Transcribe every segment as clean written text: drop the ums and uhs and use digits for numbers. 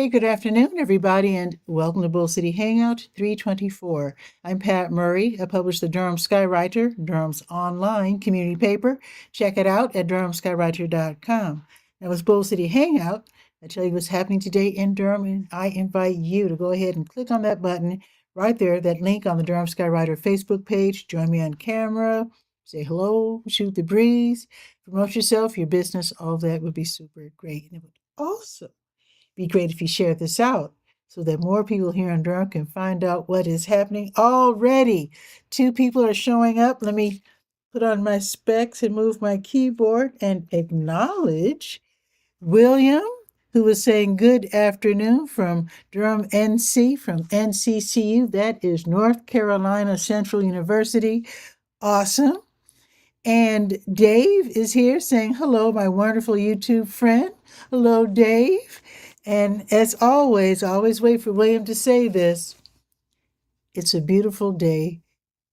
Hey, good afternoon, everybody, and welcome to Bull City Hangout 324. I'm Pat Murray. I publish the Durham Skywriter, Durham's online community paper. Check it out at durhamskywriter.com. Now, with Bull City Hangout, I tell you what's happening today in Durham, and I invite you to go ahead and click on that button right there, that link on the Durham Skywriter Facebook page. Join me on camera, say hello, shoot the breeze, promote yourself, your business, all that would be super great. And it would also be great if you share this out so that more people here in Durham can find out what is happening already. 2 people are showing up. Let me put on my specs and move my keyboard and acknowledge William, who was saying good afternoon from Durham, NC, from NCCU. That is North Carolina Central University. Awesome. And Dave is here saying hello, my wonderful YouTube friend. Hello, Dave. And as always, I always wait for William to say this. It's a beautiful day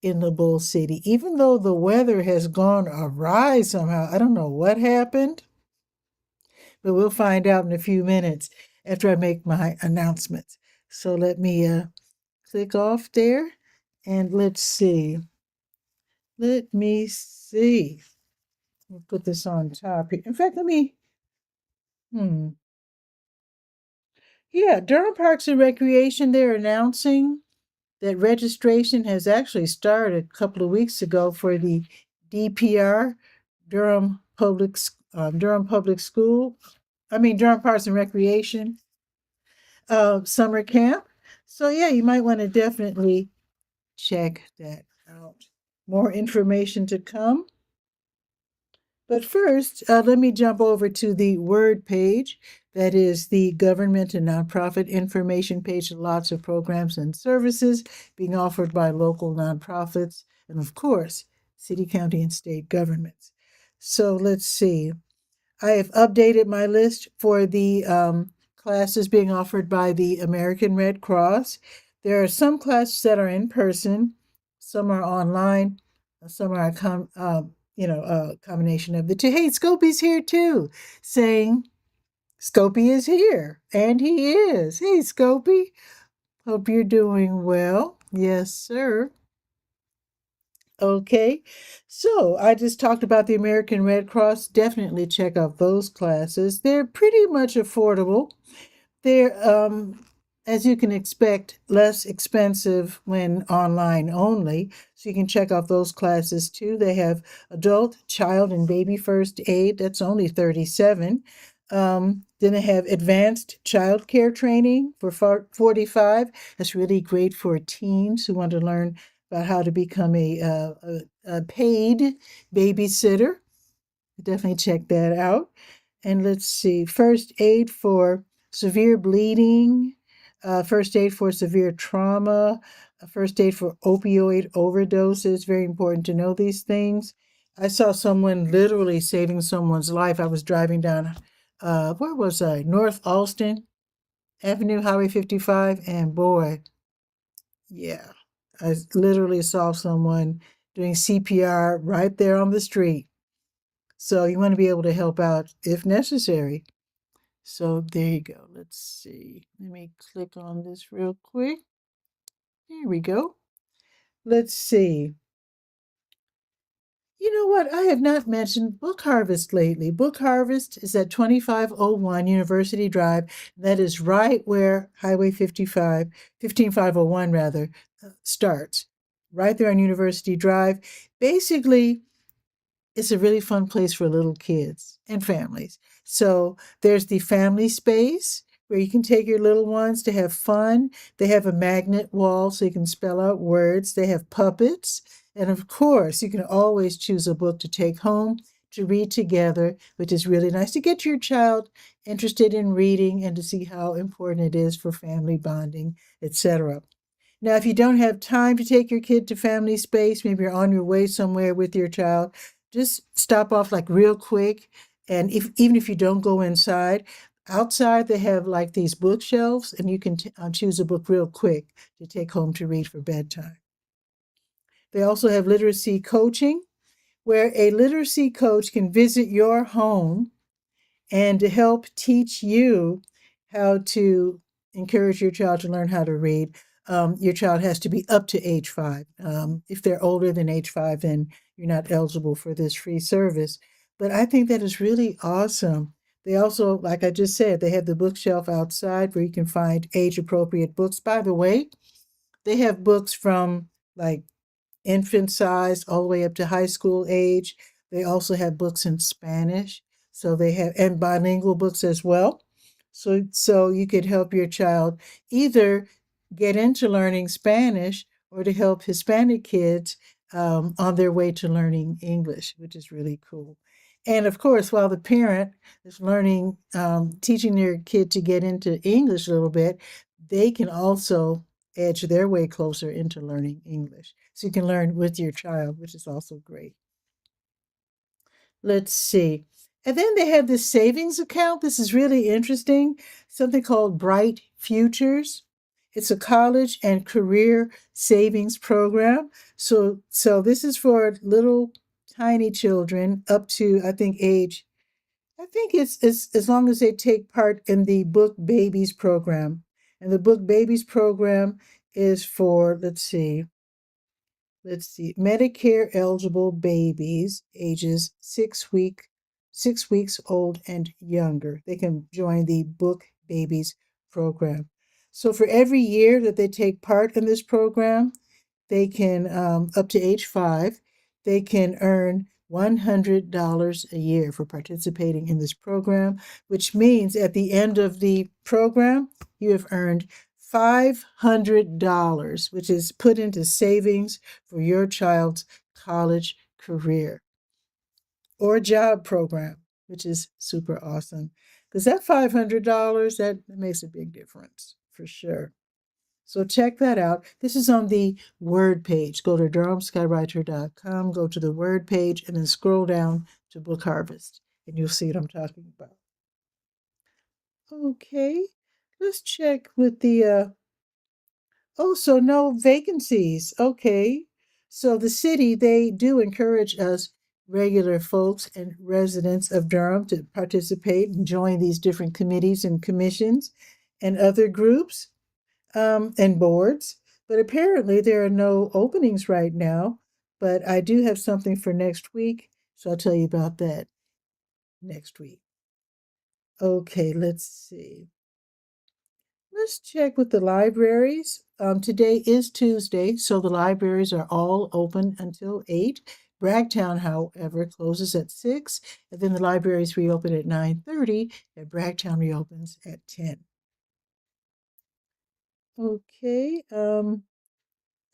in the Bull City. Even though the weather has gone awry somehow, I don't know what happened, but we'll find out in a few minutes after I make my announcements. So let me click off there and let's see. Let me see. We'll put this on top here. In fact, yeah, Durham Parks and Recreation, they're announcing that registration has actually started a couple of weeks ago for the DPR, Durham Public School, Durham Parks and Recreation summer camp. So yeah, you might want to definitely check that out. More information to come. But first, let me jump over to the Word page. That is the government and nonprofit information page. Lots of programs and services being offered by local nonprofits and, of course, city, county, and state governments. So let's see. I have updated my list for the classes being offered by the American Red Cross. There are some classes that are in person, some are online, some are a combination of the two. Hey, Scopey's here too, saying Scopey is here, and he is. Hey, Scopey, hope you're doing well. Yes, sir. Okay, so I just talked about the American Red Cross. Definitely check out those classes. They're pretty much affordable. They're, as you can expect, less expensive when online only. So you can check out those classes too. They have adult, child, and baby first aid. That's only $37. Then they have advanced child care training for $45. That's really great for teens who want to learn about how to become a paid babysitter. Definitely check that out. And let's see, first aid for severe bleeding, first aid for severe trauma, first aid for opioid overdoses. Very important to know these things. I saw someone literally saving someone's life. I was driving down, where was I? North Alston Avenue, Highway 55, and boy, yeah, I literally saw someone doing CPR right there on the street. So you want to be able to help out if necessary. So there you go. Let's see. Let me click on this real quick. There we go. Let's see. You know what? I have not mentioned Book Harvest lately. Book Harvest is at 2501 University Drive. That is right where Highway 55, 15501 rather, starts. Right there on University Drive. Basically, it's a really fun place for little kids and families. So there's the family space where you can take your little ones to have fun. They have a magnet wall so you can spell out words. They have puppets. And of course, you can always choose a book to take home to read together, which is really nice to get your child interested in reading and to see how important it is for family bonding, etc. Now, if you don't have time to take your kid to family space, maybe you're on your way somewhere with your child, just stop off like real quick. And even if you don't go inside, outside they have like these bookshelves and you can choose a book real quick to take home to read for bedtime. They also have literacy coaching, where a literacy coach can visit your home and to help teach you how to encourage your child to learn how to read. Your child has to be up to age 5. If they're older than age 5, then you're not eligible for this free service. But I think that is really awesome. They also, like I just said, they have the bookshelf outside where you can find age appropriate books. By the way, they have books from like infant sized all the way up to high school age. They also have books in Spanish. So they have and bilingual books as well. So you could help your child either get into learning Spanish or to help Hispanic kids on their way to learning English, which is really cool. And of course, while the parent is learning, teaching their kid to get into English a little bit, they can also edge their way closer into learning English. So you can learn with your child, which is also great. Let's see. And then they have this savings account. This is really interesting. Something called Bright Futures. It's a college and career savings program. So this is for little tiny children up to I think it's as long as they take part in the Book Babies program. And the Book Babies program is for, let's see, Medicare eligible babies ages 6 weeks old and younger. They can join the Book Babies program. So for every year that they take part in this program, they can, up to age 5, they can earn $100 a year for participating in this program, which means at the end of the program, you have earned $500, which is put into savings for your child's college career or job program, which is super awesome. Because that $500, that makes a big difference for sure. So check that out. This is on the Word page. Go to durhamskywriter.com, go to the Word page, and then scroll down to Book Harvest, and you'll see what I'm talking about. Okay, let's check with the oh, so no vacancies. Okay. So the city, they do encourage us regular folks and residents of Durham to participate and join these different committees and commissions and other groups and boards. But apparently there are no openings right now. But I do have something for next week. So I'll tell you about that next week. Okay, let's see. Let's check with the libraries. Today is Tuesday, so the libraries are all open until 8. Bragtown, however, closes at 6, and then the libraries reopen at 9:30, and Bragtown reopens at 10. Okay,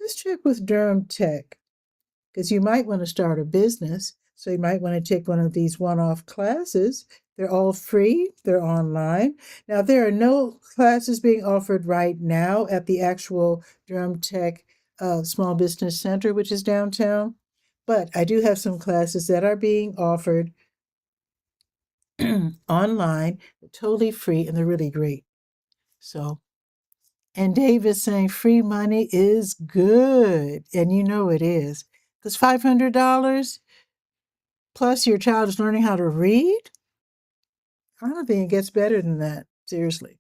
let's check with Durham Tech, because you might want to start a business, so you might want to take one of these one-off classes. They're all free, they're online. Now, there are no classes being offered right now at the actual Durham Tech Small Business Center, which is downtown, but I do have some classes that are being offered online, totally free, and they're really great. So, and Dave is saying free money is good, and you know it is. Because $500 plus your child is learning how to read? I don't think it gets better than that, seriously.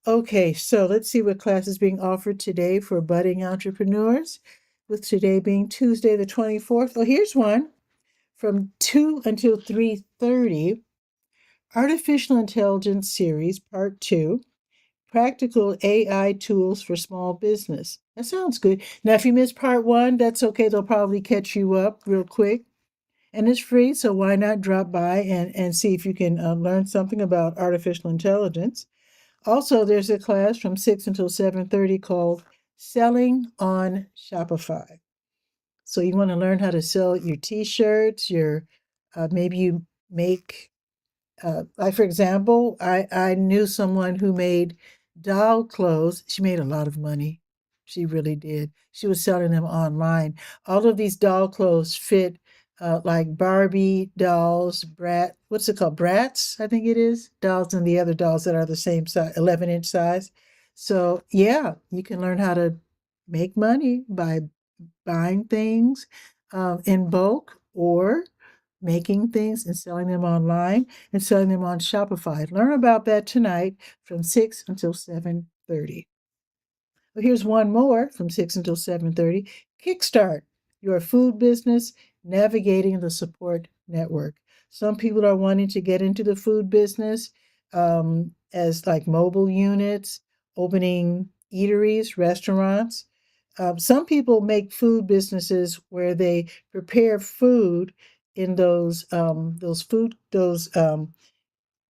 Okay, so let's see what class is being offered today for budding entrepreneurs, with today being Tuesday the 24th. Oh, here's one from 2 until 3:30. Artificial Intelligence Series, Part 2, Practical AI Tools for Small Business. That sounds good. Now, if you missed Part 1, that's okay. They'll probably catch you up real quick. And it's free, so why not drop by and see if you can learn something about artificial intelligence. Also, there's a class from 6 until 7:30 called Selling on Shopify. So you want to learn how to sell your t-shirts, your maybe you make like for example, I knew someone who made doll clothes. She made a lot of money. She really did. She was selling them online. All of these doll clothes fit like Barbie dolls, what's it called? Brats, I think it is. Dolls and the other dolls that are the same size, 11-inch size. So yeah, you can learn how to make money by buying things in bulk or making things and selling them online and selling them on Shopify. Learn about that tonight from 6 until 7:30. Well, here's one more from 6 until 7:30. Kickstart your food business, navigating the support network. Some people are wanting to get into the food business as like mobile units, opening eateries, restaurants. Some people make food businesses where they prepare food in those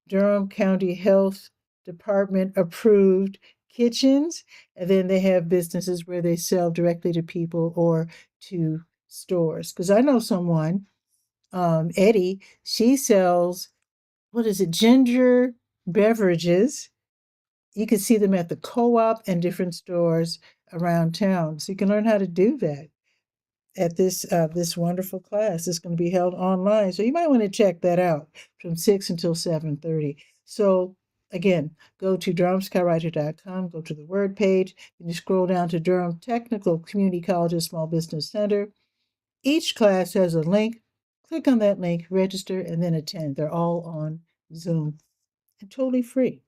Durham County Health Department approved kitchens, and then they have businesses where they sell directly to people or to stores. Because I know someone, Eddie, she sells, what is it, ginger beverages. You can see them at the co-op and different stores around town. So you can learn how to do that at this wonderful class. It's going to be held online, so you might want to check that out from 6 until 7:30. So again, go to durhamskywriter.com, go to the word page, and you scroll down to Durham Technical Community College's Small Business Center. Each class has a link. Click on that link, register, and then attend. They're all on Zoom and totally free.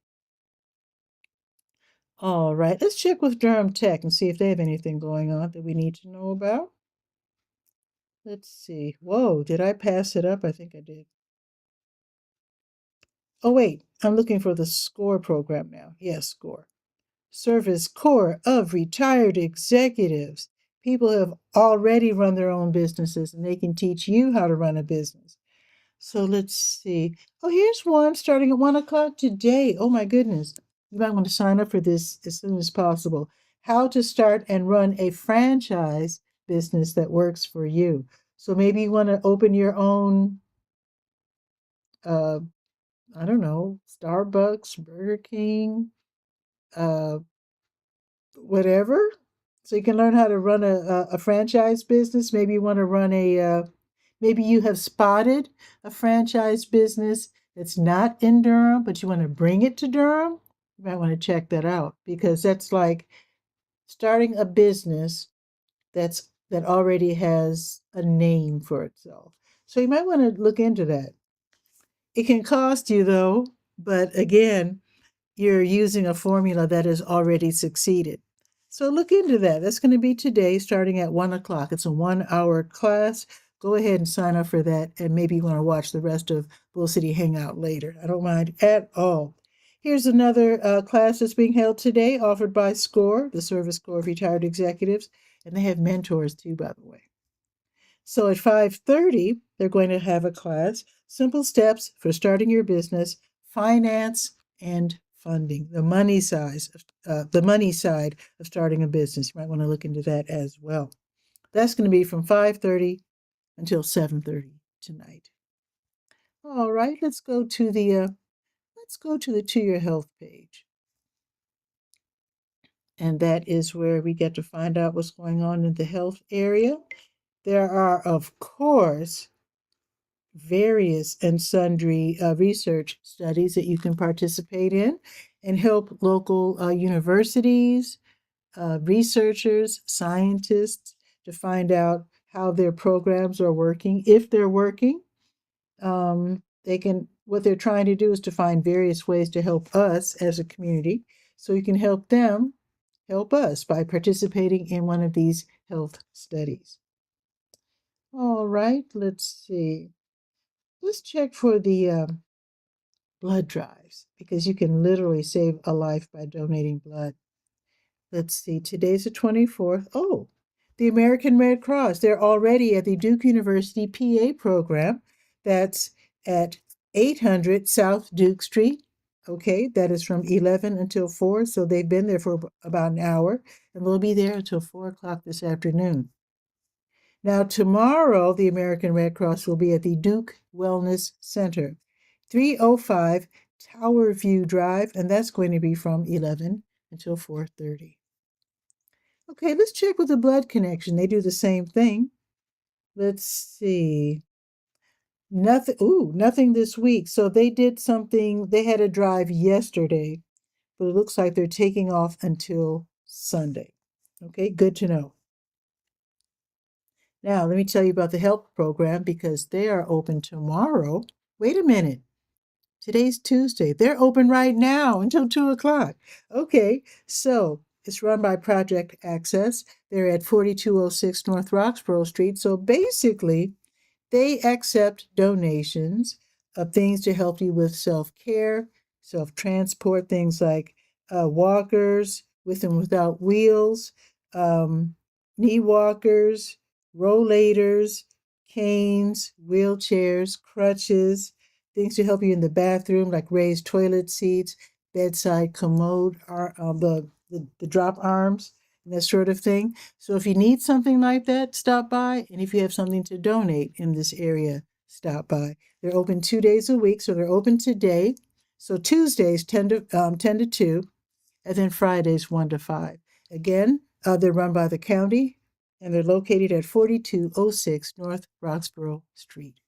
All right, let's check with Durham Tech and see if they have anything going on that we need to know about. Let's see. Whoa, did I pass it up? I think I did. Oh, wait, I'm looking for the SCORE program now. Yes, SCORE. Service Corps of Retired Executives. People who have already run their own businesses and they can teach you how to run a business. So let's see. Oh, here's one starting at 1 o'clock today. Oh, my goodness. You might want to sign up for this as soon as possible. How to start and run a franchise business that works for you. So maybe you want to open your own, uh, I don't know, Starbucks, Burger King, uh, whatever. So you can learn how to run a franchise business. Maybe you want to run maybe you have spotted a franchise business that's not in Durham, but you want to bring it to Durham. You might want to check that out because that's like starting a business that already has a name for itself. So you might want to look into that. It can cost you though, but again, you're using a formula that has already succeeded. So look into that. That's going to be today starting at 1 o'clock. It's a 1 hour class. Go ahead and sign up for that, and maybe you want to watch the rest of Bull City Hangout later. I don't mind at all. Here's another class that's being held today, offered by SCORE, the Service Corps of Retired Executives, and they have mentors too, by the way. So at 5:30, they're going to have a class, Simple Steps for Starting Your Business, Finance and Funding, the money side of starting a business. You might want to look into that as well. That's going to be from 5:30 until 7:30 tonight. All right, let's go to the To Your Health page. And that is where we get to find out what's going on in the health area. There are, of course, various and sundry research studies that you can participate in and help local universities, researchers, scientists to find out how their programs are working, if they're working. What they're trying to do is to find various ways to help us as a community so you can help them help us by participating in one of these health studies. All right, let's see. Let's check for the blood drives because you can literally save a life by donating blood. Let's see, today's the 24th. Oh, the American Red Cross. They're already at the Duke University PA program. That's at 800 South Duke Street. Okay, that is from 11 until 4. So they've been there for about an hour and they'll be there until 4 o'clock this afternoon. Now, tomorrow, the American Red Cross will be at the Duke Wellness Center, 305 Tower View Drive, and that's going to be from 11 until 4:30. Okay, let's check with the blood connection. They do the same thing. Let's see. Nothing this week. So they did something, they had a drive yesterday, but it looks like they're taking off until Sunday. Okay, good to know. Now, let me tell you about the help program because they are open tomorrow. Wait a minute. Today's Tuesday. They're open right now until 2 o'clock. Okay, so it's run by Project Access. They're at 4206 North Roxborough Street. So basically, they accept donations of things to help you with self-care, self-transport, things like walkers with and without wheels, um, knee walkers, rollators, canes, wheelchairs, crutches, things to help you in the bathroom like raised toilet seats, bedside commode, the drop arms, and that sort of thing. So if you need something like that, stop by. And if you have something to donate in this area, stop by. They're open 2 days a week, so they're open today. So Tuesdays 10 to 2, and then Fridays 1 to 5. Again, they're run by the county, and they're located at 4206 North Roxborough Street.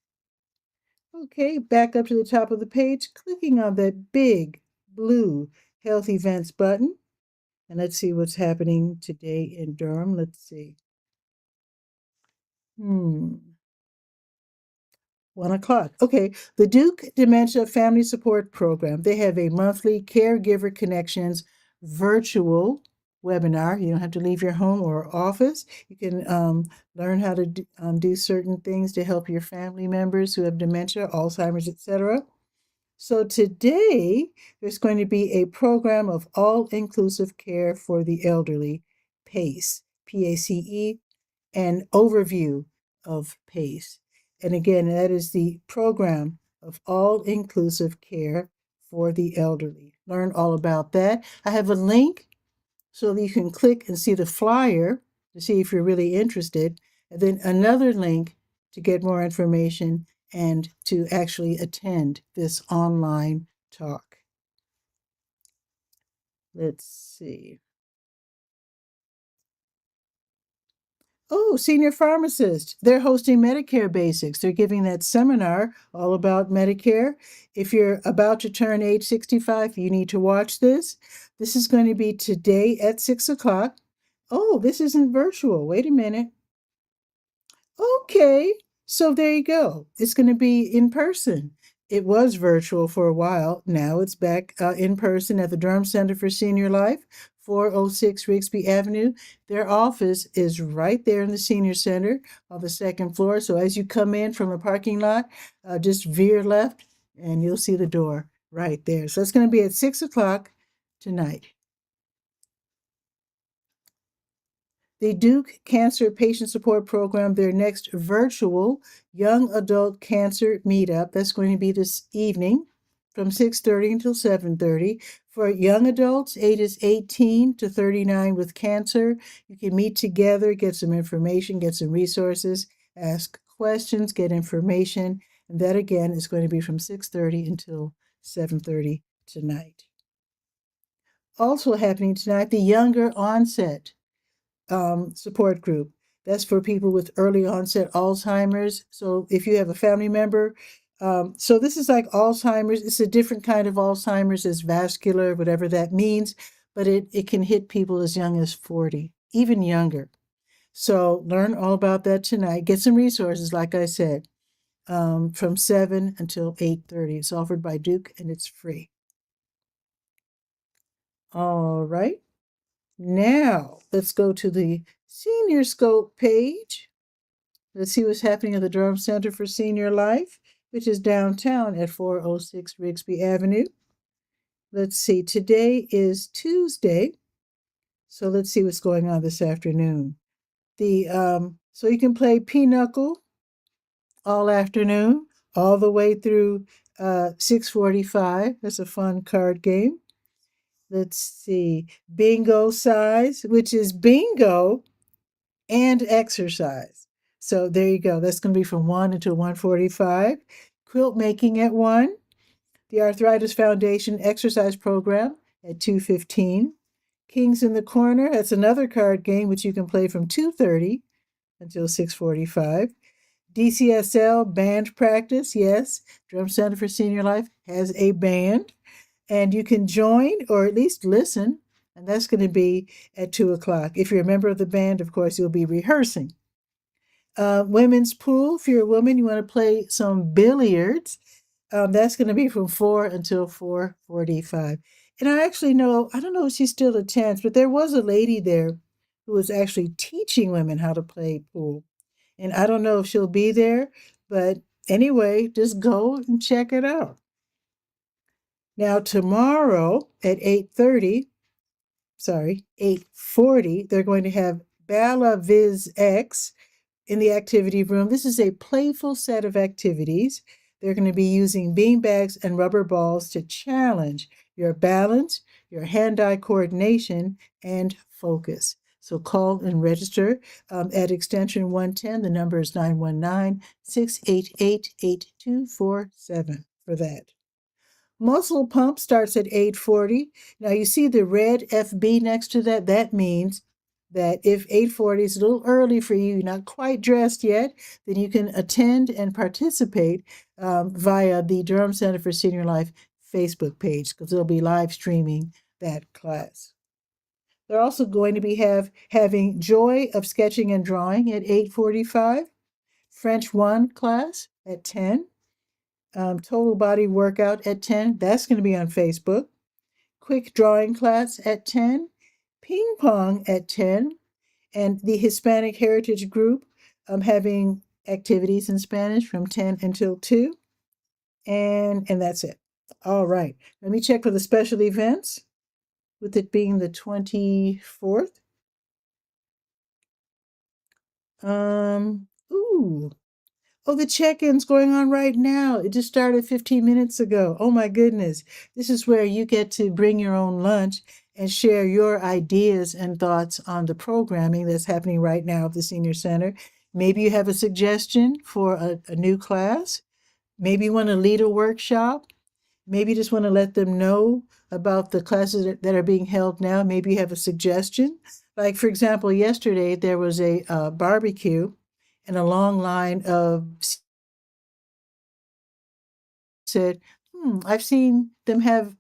Okay, back up to the top of the page, clicking on that big blue Health Events button. And let's see what's happening today in Durham. Let's see. 1 o'clock. Okay, the Duke Dementia Family Support Program. They have a monthly Caregiver Connections virtual webinar. You don't have to leave your home or office. You can learn how to do certain things to help your family members who have dementia, Alzheimer's, etc. So today, there's going to be a program of all-inclusive care for the elderly, PACE, P-A-C-E, an overview of PACE. And again, that is the program of all-inclusive care for the elderly. Learn all about that. I have a link so that you can click and see the flyer to see if you're really interested, and then another link to get more information and to actually attend this online talk. Let's see. Oh, senior pharmacist. They're hosting Medicare Basics. They're giving that seminar all about Medicare. If you're about to turn age 65, you need to watch this. This is going to be today at 6 o'clock. Oh, this isn't virtual. Wait a minute. Okay, so there you go. It's going to be in person. It was virtual for a while. Now it's back in person at the Durham Center for Senior Life, 406 Rigsby Avenue. Their office is right there in the Senior Center on the second floor. So as you come in from the parking lot, just veer left and you'll see the door right there. So it's going to be at 6 o'clock tonight. The Duke Cancer Patient Support Program, their next virtual young adult cancer meetup, that's going to be this evening from 6:30 until 7:30. For young adults ages 18 to 39 with cancer, you can meet together, get some information, get some resources, ask questions, get information. And that again is going to be from 6:30 until 7:30 tonight. Also happening tonight, the younger onset support group. That's for people with early onset Alzheimer's. So if you have a family member, so this is like Alzheimer's. It's a different kind of Alzheimer's. It's vascular, whatever that means, but it can hit people as young as 40, even younger. So learn all about that tonight. Get some resources, like I said, from 7 until 8:30. It's offered by Duke and it's free. All right. Now, let's go to the Senior Scope page. Let's see what's happening at the Durham Center for Senior Life, which is downtown at 406 Rigsby Avenue. Let's see, today is Tuesday, so let's see what's going on this afternoon. So you can play Pinochle all afternoon, all the way through 6:45. That's a fun card game. Let's see, bingo size, which is bingo and exercise. So there you go. That's going to be from 1 until 1:45. Quilt making at 1. The Arthritis Foundation exercise program at 2:15. Kings in the Corner. That's another card game which you can play from 2:30 until 6:45. DCSL band practice. Yes, Drum Center for Senior Life has a band. And you can join or at least listen, and that's going to be at 2 o'clock. If you're a member of the band, of course, you'll be rehearsing. Women's pool, if you're a woman, you want to play some billiards. That's going to be from 4 until 4:45. And I actually know, I don't know if she still attends, but there was a lady there who was actually teaching women how to play pool. And I don't know if she'll be there, but anyway, just go and check it out. Now tomorrow at 8:30, sorry, 8:40, they're going to have Bala Viz X in the activity room. This is a playful set of activities. They're going to be using bean bags and rubber balls to challenge your balance, your hand-eye coordination, and focus. So call and register at extension 110. The number is 919-688-8247 for that. Muscle pump starts at 8:40. Now you see the red FB next to that. That means that if 8:40 is a little early for you, you're not quite dressed yet, then you can attend and participate via the Durham Center for Senior Life Facebook page because they'll be live streaming that class. They're also going to be having Joy of Sketching and Drawing at 8:45, French 1 class at 10, total body workout at 10. That's going to be on Facebook. Quick drawing class at 10. Ping pong at 10. And the Hispanic Heritage Group having activities in Spanish from 10 until 2. And that's it. All right. Let me check for the special events, with it being the 24th. Ooh, oh, the check-in's going on right now. It just started 15 minutes ago. Oh my goodness. This is where you get to bring your own lunch and share your ideas and thoughts on the programming that's happening right now at the Senior Center. Maybe you have a suggestion for a new class. Maybe you want to lead a workshop. Maybe you just want to let them know about the classes that are being held now. Maybe you have a suggestion. Like, for example, yesterday there was a barbecue and a long line of said, I've seen them have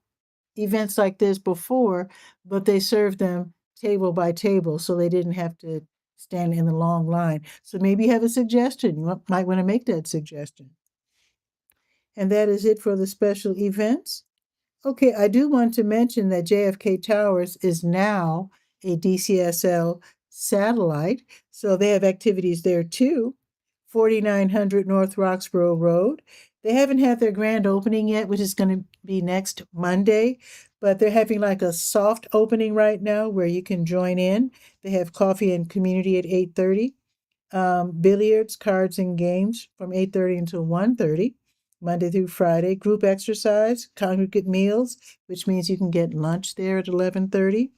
events like this before, but they served them table by table, so they didn't have to stand in the long line. So maybe you have a suggestion. You might want to make that suggestion. And that is it for the special events. Okay, I do want to mention that JFK Towers is now a DCSL satellite, so they have activities there too. 4900 North Roxborough Road. They haven't had their grand opening yet, which is going to be next Monday, but they're having like a soft opening right now where you can join in. They have coffee and community at 8:30, billiards, cards, and games from 8:30 until 1:30. Monday through Friday, group exercise, congregate meals, which means you can get lunch there at 11:30.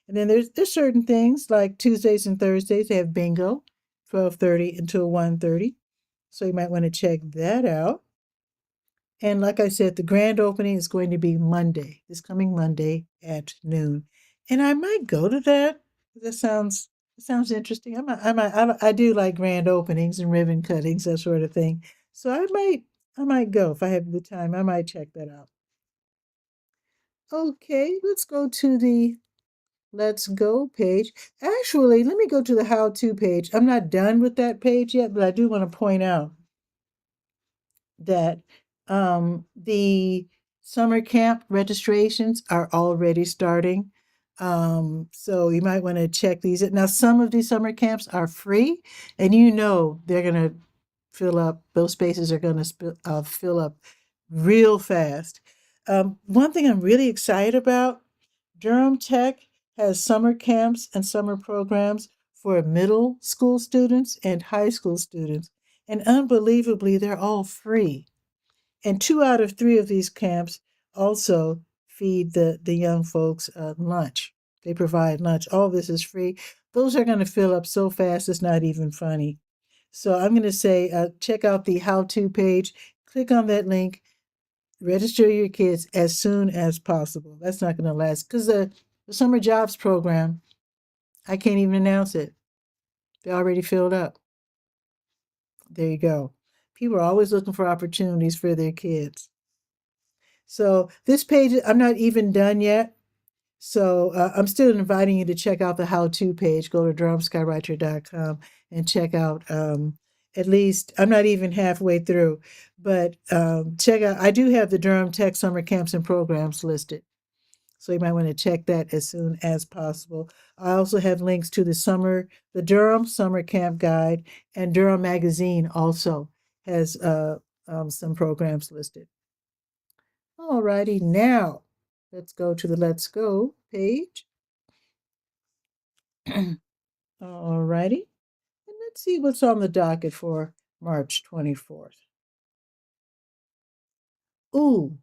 And then there's certain things like Tuesdays and Thursdays, they have bingo, 12:30 until 1:30. So you might want to check that out. And like I said, the grand opening is going to be Monday, this coming Monday at noon. And I might go to that. That sounds interesting. I do like grand openings and ribbon cuttings, that sort of thing. So I might go if I have the time. I might check that out. Okay, let's go to the Let's Go page. Actually, let me go to the How To page. I'm not done with that page yet, but I do want to point out that the summer camp registrations are already starting. So you might want to check these. Now, some of these summer camps are free, and they're going to fill up. Those spaces are going to fill up real fast. One thing I'm really excited about, Durham Tech has summer camps and summer programs for middle school students and high school students. And unbelievably, they're all free. And 2 out of 3 of these camps also feed the young folks lunch. They provide lunch. All this is free. Those are going to fill up so fast, it's not even funny. So I'm going to say check out the How To page. Click on that link. Register your kids as soon as possible. That's not going to last because the summer jobs program, I can't even announce it. They already filled up. There you go. People are always looking for opportunities for their kids. So this page, I'm not even done yet. So I'm still inviting you to check out the how-to page. Go to durhamskywriter.com and check out at least, I'm not even halfway through, but check out, I do have the Durham Tech Summer Camps and Programs listed. So you might want to check that as soon as possible. I also have links to the Durham Summer Camp Guide, and Durham Magazine also has some programs listed. Alrighty, now let's go to the Let's Go page. Alrighty, and let's see what's on the docket for March 24th. Ooh,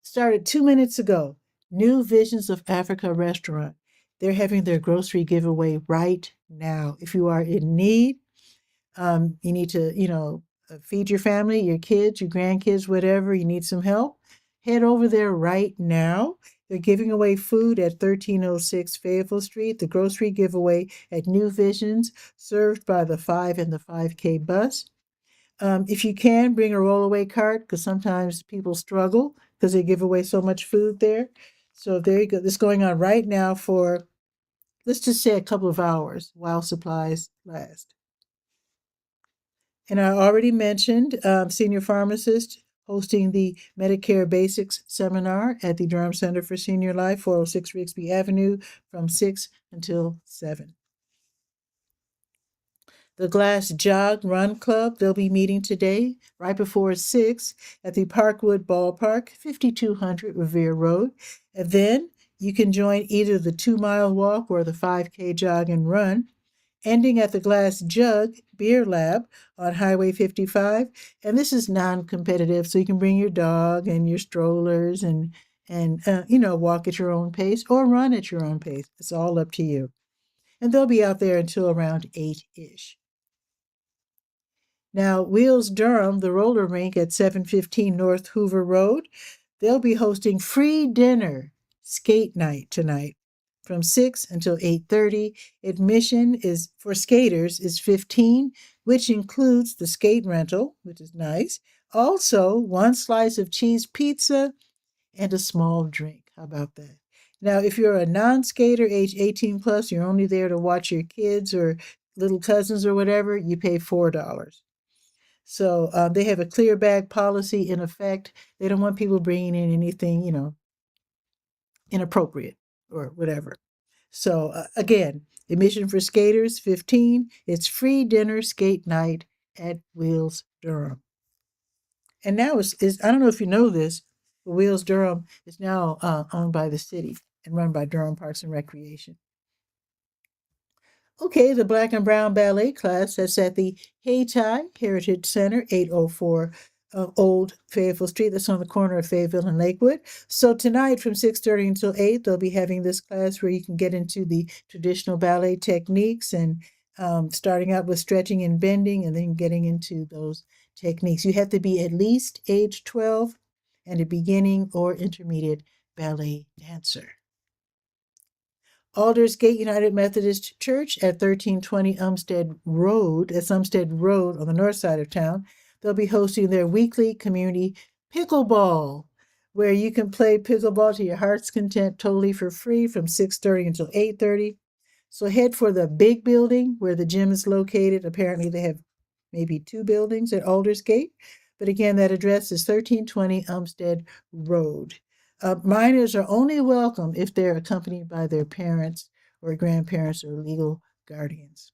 started 2 minutes ago. New Visions of Africa restaurant. They're having their grocery giveaway right now. If you are in need, you need to, feed your family, your kids, your grandkids, whatever, you need some help, head over there right now. They're giving away food at 1306 Fayetteville Street, the grocery giveaway at New Visions, served by the 5 and the 5K bus. If you can, bring a rollaway cart because sometimes people struggle because they give away so much food there. So there you go. This is going on right now for, let's just say, a couple of hours while supplies last. And I already mentioned senior pharmacist hosting the Medicare Basics Seminar at the Durham Center for Senior Life, 406 Rigsby Avenue, from 6 until 7. The Glass Jog Run Club, they'll be meeting today right before 6 at the Parkwood Ballpark, 5200 Revere Road. And then you can join either the 2-mile walk or the 5K jog and run, ending at the Glass Jug Beer Lab on Highway 55. And this is non-competitive, so you can bring your dog and your strollers and walk at your own pace or run at your own pace. It's all up to you. And they'll be out there until around 8-ish. Now, Wheels Durham, the roller rink at 715 North Hoover Road, they'll be hosting free dinner skate night tonight from 6 until 8:30. Admission is for skaters is $15, which includes the skate rental, which is nice. Also, 1 slice of cheese pizza and a small drink. How about that? Now, if you're a non-skater, age 18 plus, you're only there to watch your kids or little cousins or whatever, you pay $4. So they have a clear bag policy in effect. They don't want people bringing in anything, inappropriate or whatever. So again, admission for skaters, 15. It's free dinner skate night at Wheels Durham. And now I don't know if you know this, but Wheels Durham is now owned by the city and run by Durham Parks and Recreation. Okay, the Black and Brown Ballet class that's at the Hayti Heritage Center, 804 Old Fayetteville Street. That's on the corner of Fayetteville and Lakewood. So tonight from 6:30 until 8, they'll be having this class where you can get into the traditional ballet techniques and starting out with stretching and bending and then getting into those techniques. You have to be at least age 12 and a beginning or intermediate ballet dancer. Aldersgate United Methodist Church at 1320 Umstead Road. That's Umstead Road on the north side of town. They'll be hosting their weekly community pickleball, where you can play pickleball to your heart's content totally for free from 6:30 until 8:30. So head for the big building where the gym is located. Apparently they have maybe 2 buildings at Aldersgate. But again, that address is 1320 Umstead Road. Minors are only welcome if they're accompanied by their parents or grandparents or legal guardians.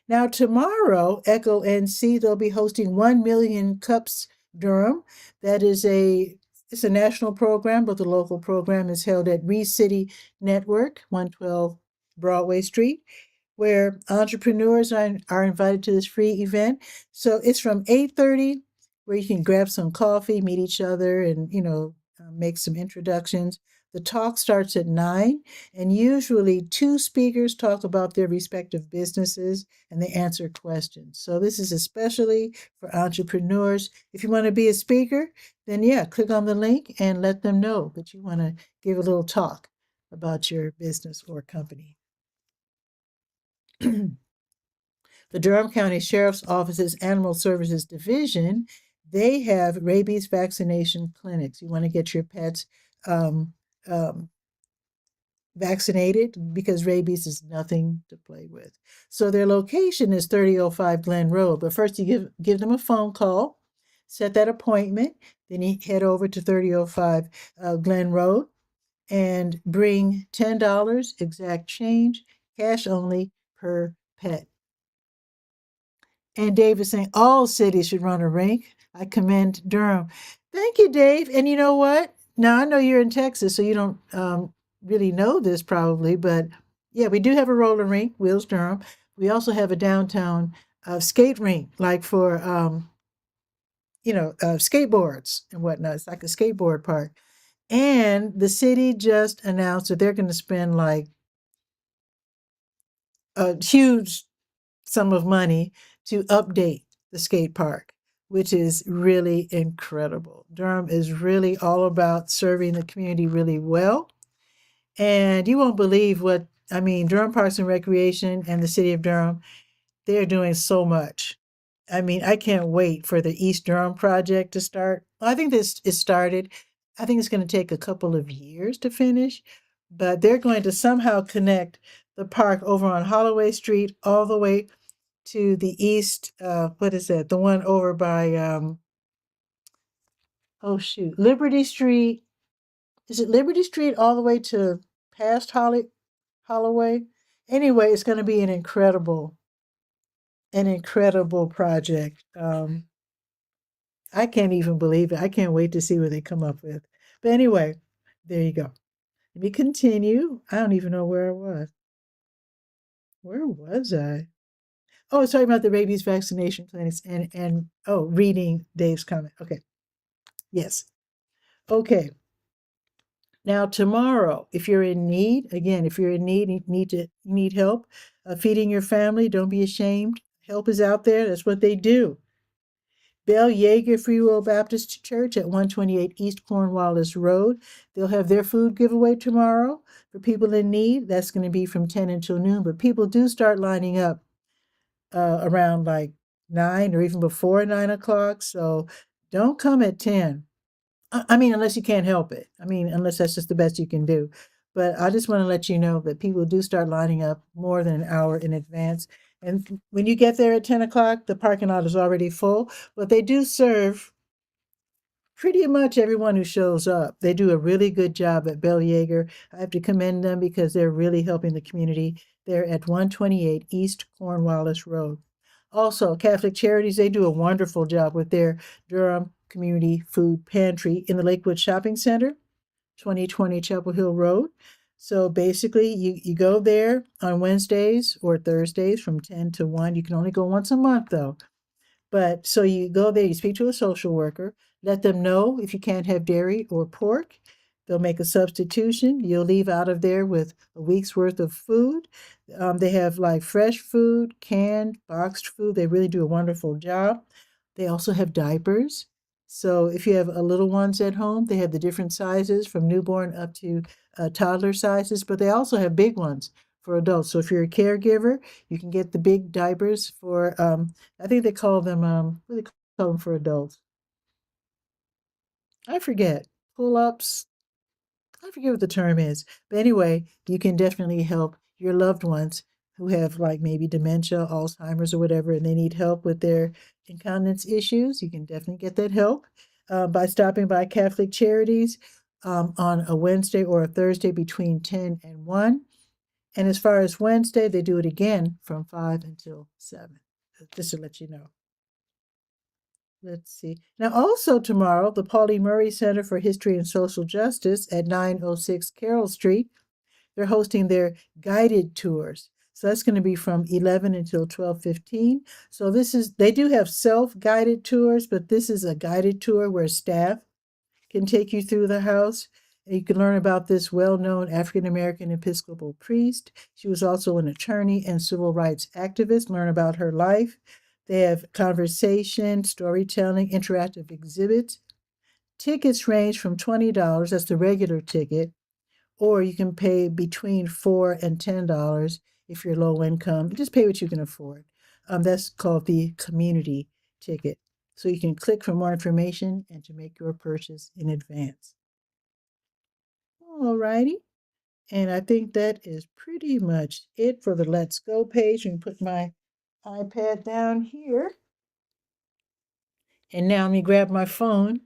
Now, tomorrow, Echo NC, they'll be hosting 1 Million Cups Durham. That is it's a national program, but the local program is held at City Network, 112 Broadway Street, where entrepreneurs are invited to this free event. So it's from 8:30, where you can grab some coffee, meet each other, and make some introductions. The talk starts at 9, and usually 2 speakers talk about their respective businesses and they answer questions. So this is especially for entrepreneurs. If you want to be a speaker, then click on the link and let them know that you want to give a little talk about your business or company. The Durham County Sheriff's Office's Animal Services Division, they have rabies vaccination clinics. You want to get your pets vaccinated because rabies is nothing to play with. So their location is 3005 Glen Road. But first, you give them a phone call, set that appointment. Then you head over to 3005 Glen Road and bring $10 exact change, cash only per pet. And Dave is saying all cities should run a rink. I commend Durham. Thank you, Dave. And you know what? Now I know you're in Texas, so you don't really know this probably, but yeah, we do have a roller rink, Wheels Durham. We also have a downtown skate rink, like for skateboards and whatnot. It's like a skateboard park. And the city just announced that they're going to spend like a huge sum of money to update the skate park, which is really incredible. Durham is really all about serving the community really well. And you won't believe what I mean, Durham Parks and Recreation and the city of Durham, they're doing so much. I mean, I can't wait for the East Durham project to start. I think this is started. I think it's going to take a couple of years to finish, but they're going to somehow connect the park over on Holloway Street all the way to the east. What is that? The one over by oh shoot, Liberty Street. Is it Liberty Street all the way to past Holloway? Anyway, it's going to be an incredible project. I can't even believe it. I can't wait to see what they come up with. But anyway, there you go. Let me continue. I don't even know where I was. Where was I? Oh, I was talking about the rabies vaccination clinics and oh, reading Dave's comment. Okay. Yes. Okay. Now tomorrow, if you're in need, again, if you're in need, you need help feeding your family, don't be ashamed. Help is out there. That's what they do. Bell Yeager Free Will Baptist Church at 128 East Cornwallis Road. They'll have their food giveaway tomorrow for people in need. That's going to be from 10 until noon. But people do start lining up around like 9 or even before 9 o'clock. So don't come at 10. I mean, unless you can't help it. I mean, unless that's just the best you can do. But I just want to let you know that people do start lining up more than an hour in advance. And when you get there at 10 o'clock, the parking lot is already full. But they do serve pretty much everyone who shows up. They do a really good job at Bell Yeager. I have to commend them because they're really helping the community. They're at 128 East Cornwallis Road. Also, Catholic Charities, they do a wonderful job with their Durham Community Food Pantry in the Lakewood Shopping Center, 2020 Chapel Hill Road. So basically, you go there on Wednesdays or Thursdays from 10 to 1. You can only go once a month, though. But so you go there, you speak to a social worker, let them know if you can't have dairy or pork. They'll make a substitution. You'll leave out of there with a week's worth of food. They have like fresh food, canned, boxed food. They really do a wonderful job. They also have diapers. So if you have a little ones at home, they have the different sizes from newborn up to toddler sizes, but they also have big ones for adults. So if you're a caregiver, you can get the big diapers for I think they call them what do they call them for adults? I forget. Pull-ups. I forget what the term is. But anyway, you can definitely help your loved ones who have like maybe dementia, Alzheimer's, or whatever, and they need help with their incontinence issues. You can definitely get that help by stopping by Catholic Charities on a Wednesday or a Thursday between 10 and 1. And as far as Wednesday, they do it again from 5 until 7. Just to let you know. Let's see. Now, also tomorrow, the Pauli Murray Center for History and Social Justice at 906 Carroll Street, they're hosting their guided tours. So that's going to be from 11 until 12:15. So they do have self-guided tours, but this is a guided tour where staff can take you through the house. And you can learn about this well-known African American Episcopal priest. She was also an attorney and civil rights activist. Learn about her life. They have conversation, storytelling, interactive exhibits. Tickets range from $20, that's the regular ticket, or you can pay between $4 and $10 if you're low income. Just pay what you can afford. That's called the community ticket. So you can click for more information and to make your purchase in advance. All righty. And I think that is pretty much it for the Let's Go page. And put my iPad down here. And now let me grab my phone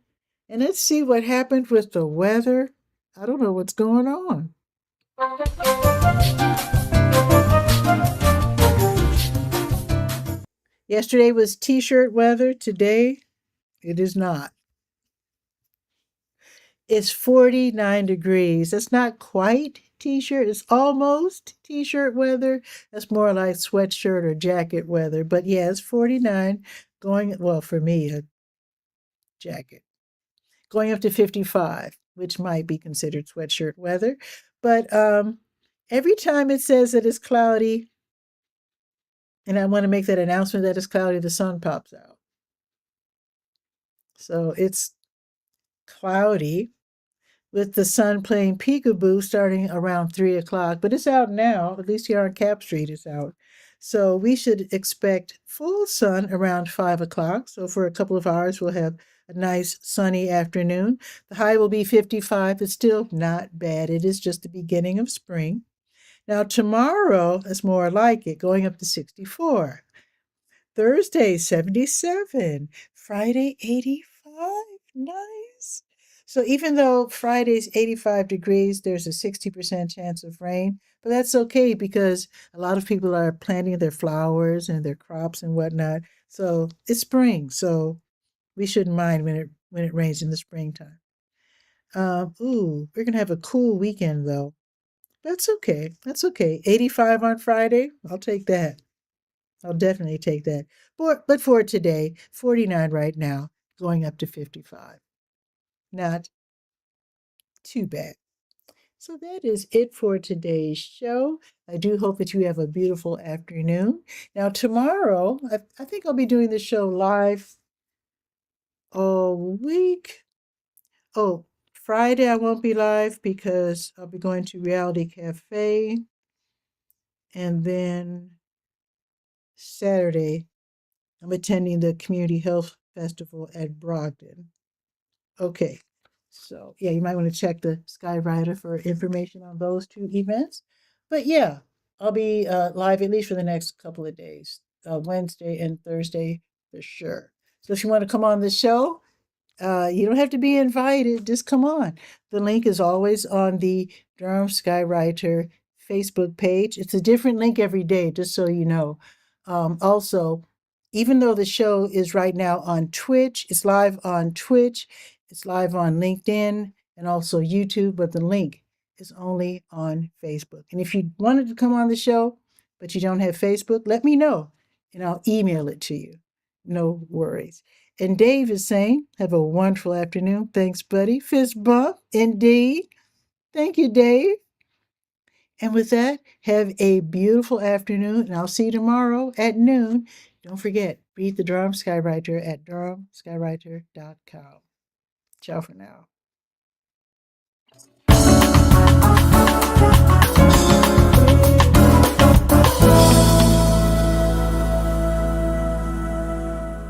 and let's see what happened with the weather. I don't know what's going on. Yesterday was t-shirt weather. Today, it is not. It's 49 degrees. That's not quite t-shirt. It's almost t-shirt weather. That's more like sweatshirt or jacket weather. But yeah, it's 49 going, well, for me, a jacket. Going up to 55, which might be considered sweatshirt weather. But every time it says that it's cloudy, and I want to make that announcement that it's cloudy, the sun pops out. So it's cloudy with the sun playing peekaboo starting around 3 o'clock, but it's out now. At least here on Cap Street, it's out. So we should expect full sun around 5 o'clock. So for a couple of hours, we'll have a nice sunny afternoon. The high will be 55. It's still not bad. It is just the beginning of spring. Now, tomorrow is more like it, going up to 64. Thursday, 77. Friday, 85. Nice. So even though Friday's 85 degrees, there's a 60% chance of rain, but that's okay because a lot of people are planting their flowers and their crops and whatnot. So it's spring, so we shouldn't mind when it rains in the springtime. We're gonna have a cool weekend though. That's okay. That's okay. 85 on Friday. I'll take that. I'll definitely take that. But for today, 49 right now, going up to 55. Not too bad. So that is it for today's show. I do hope that you have a beautiful afternoon. Now, tomorrow, I think I'll be doing the show live all week. Oh, Friday I won't be live because I'll be going to Reality Cafe. And then Saturday, I'm attending the Community Health Festival at Brogden. Okay, so yeah, you might want to check the Skywriter for information on those two events. But yeah, I'll be live at least for the next couple of days, Wednesday and Thursday for sure. So if you want to come on the show, you don't have to be invited. Just come on. The link is always on the Durham Skywriter Facebook page. It's a different link every day, just so you know. Also, even though the show is right now on Twitch, it's live on Twitch, it's live on LinkedIn, and also YouTube, but the link is only on Facebook. And if you wanted to come on the show, but you don't have Facebook, let me know, and I'll email it to you. No worries. And Dave is saying, have a wonderful afternoon. Thanks, buddy. Fist bump, indeed. Thank you, Dave. And with that, have a beautiful afternoon, and I'll see you tomorrow at noon. Don't forget, read the Durham Skywriter at durhamskywriter.com. Ciao for now.